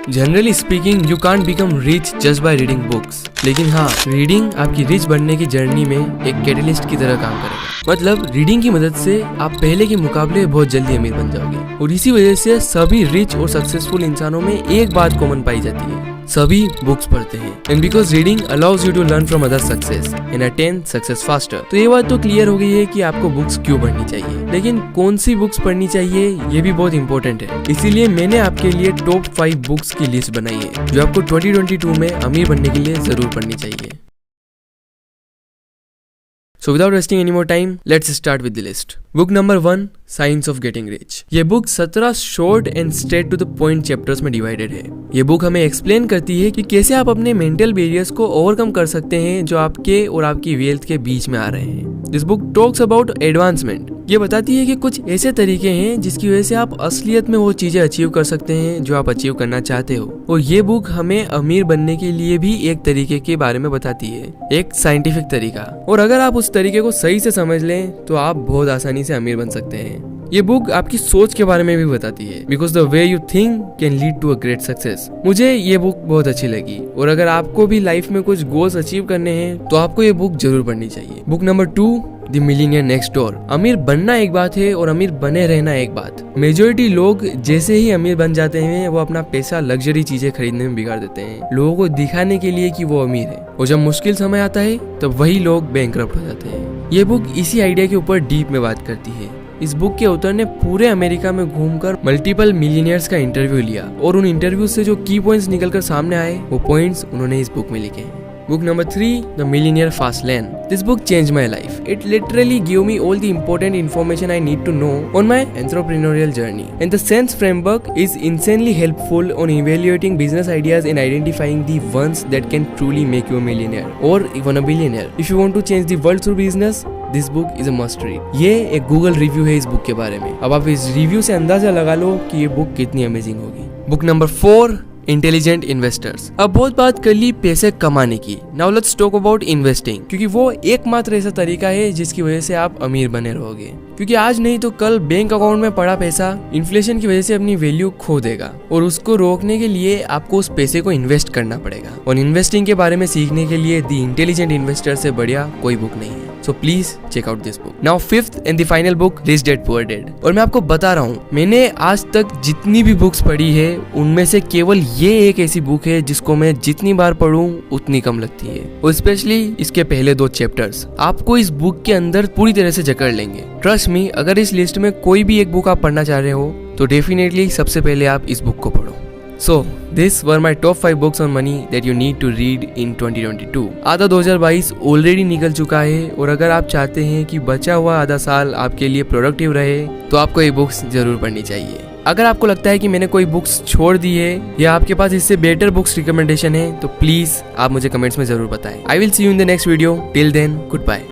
Generally speaking you can't become rich just by reading books, लेकिन हाँ, reading आपकी rich बनने की जर्नी में एक कैटलिस्ट की तरह काम करेगा। मतलब रीडिंग की मदद से आप पहले के मुकाबले बहुत जल्दी अमीर बन जाओगे। और इसी वजह से सभी रिच और सक्सेसफुल इंसानों में एक बात कॉमन पाई जाती है, सभी बुक्स पढ़ते हैं। And because reading allows you to learn from other success and attain success faster. तो ये बात तो क्लियर हो गई है कि आपको बुक्स क्यों पढ़नी चाहिए, लेकिन कौन सी बुक्स पढ़नी चाहिए ये भी बहुत इंपॉर्टेंट है। इसीलिए मैंने आपके लिए टॉप 5 बुक्स की लिस्ट बनाई है जो आपको 2022 में अमीर बनने के लिए जरूर पढ़नी चाहिए। So without wasting any more time, let's start with the list. Book number 1, Science of Getting Rich. ये book 17 short and straight to the point chapters में डिवाइडेड है। ये बुक हमें एक्सप्लेन करती है कि कैसे आप अपने मेंटल बैरियर्स को ओवरकम कर सकते हैं जो आपके और आपकी वेल्थ के बीच में आ रहे हैं। This book talks about advancement. ये बताती है कि कुछ ऐसे तरीके हैं जिसकी वजह से आप असलियत में वो चीजें अचीव कर सकते हैं जो आप अचीव करना चाहते हो। और ये बुक हमें अमीर बनने के लिए भी एक तरीके के बारे में बताती है, एक साइंटिफिक तरीका। और अगर आप उस तरीके को सही से समझ लें तो आप बहुत आसानी से अमीर बन सकते हैं। ये बुक आपकी सोच के बारे में भी बताती है, because the way you think can lead to a great success. मुझे ये बुक बहुत अच्छी लगी और अगर आपको भी लाइफ में कुछ गोल्स अचीव करने हैं तो आपको ये बुक जरूर पढ़नी चाहिए। Book number 2, the millionaire next door. अमीर बनना एक बात है और अमीर बने रहना एक बात। मेजोरिटी लोग जैसे ही अमीर बन जाते हैं वो अपना पैसा लग्जरी चीजें खरीदने में बिगाड़ देते हैं, लोगों को दिखाने के लिए कि वो अमीर है। और जब मुश्किल समय आता है तब वही लोग बैंकरप्ट हो जाते हैं। ये बुक इसी आइडिया के ऊपर डीप में बात करती है। इस बुक के ऑथर ने पूरे अमेरिका में घूमकर मल्टीपल मिलियनियर्स का इंटरव्यू लिया और उन इंटरव्यू से जो की पॉइंट्स निकलकर सामने आए वो पॉइंट्स उन्होंने इस बुक में लिखे हैं। Book number 3, The Millionaire Fast Lane. This book changed my life. It literally gave me all the important information I need to know on my entrepreneurial journey. And the Sense framework is insanely helpful on evaluating business ideas and identifying the ones that can truly make you a millionaire or even a billionaire. If you want to change the world through business, this book is a must read. ये एक Google review है इस book के बारे में। अब आप इस रिव्यू से अंदाजा लगा लो कि ये बुक कितनी अमेजिंग होगी। Book number 4, intelligent investors. अब बहुत बात कर ली पैसे कमाने की, now let's talk about investing, क्योंकि वो एकमात्र ऐसा तरीका है जिसकी वजह से आप अमीर बने रहोगे। क्योंकि आज नहीं तो कल बैंक अकाउंट में पड़ा पैसा इन्फ्लेशन की वजह से अपनी वैल्यू खो देगा और उसको रोकने के लिए आपको उस पैसे को इन्वेस्ट करना पड़ेगा। और इन्वेस्टिंग के बारे में सीखने के लिए द इंटेलिजेंट इन्वेस्टर से बढ़िया कोई बुक नहीं है। So please check out this book. Now 5th and the final book, rich dad poor dad. और मैं आपको बता रहा हूँ, मैंने आज तक जितनी भी बुक्स पढ़ी है उनमें से केवल ये एक ऐसी बुक है जिसको मैं जितनी बार पढ़ूं उतनी कम लगती है। और स्पेशली इसके पहले 2 चैप्टर्स आपको इस बुक के अंदर पूरी तरह से जकड़ लेंगे। ट्रस्ट मी, अगर इस लिस्ट में कोई भी एक बुक आप पढ़ना चाह रहे हो तो डेफिनेटली सबसे पहले आप इस बुक को पढ़ो। So, these were my top 5 books on money that you need to read in 2022. आधा 2022 ऑलरेडी निकल चुका है और अगर आप चाहते हैं कि बचा हुआ आधा साल आपके लिए प्रोडक्टिव रहे तो आपको ये बुक्स जरूर पढ़नी चाहिए। अगर आपको लगता है कि मैंने कोई बुक्स छोड़ दी है या आपके पास इससे बेटर बुक्स रिकमेंडेशन है तो प्लीज आप मुझे कमेंट्स में जरूर बताएं। I will see you in the next video. Till then, goodbye.